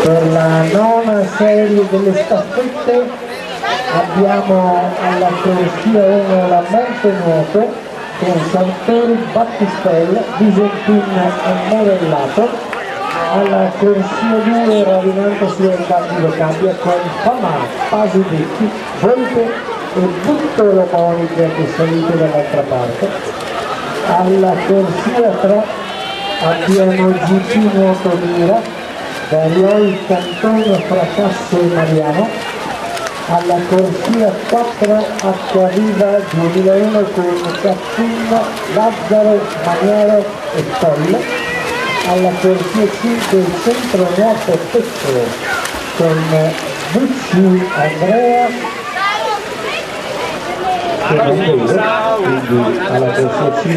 Per la nona serie delle staffette abbiamo alla corsia 1 la Montenuoto con Santeri Battistella, Visentin e Morellato, alla corsia 2 Ravinandosi del Candido Cambia con Famà, Pasudicchi, Volpe e Buttolo Monica che salite dall'altra parte. Alla corsia 3 abbiamo GP Nuoto Mira, Darioi, Cantonio, Fracasso e Mariano. Alla corsia 4 Acquaviva 2001 con Cazzino, Lazzaro, Maniero e Tolle. Alla corsia 5 il Centro Nuoto Pesco con Bucci, Andrea che non vedo, quindi alla corsia 5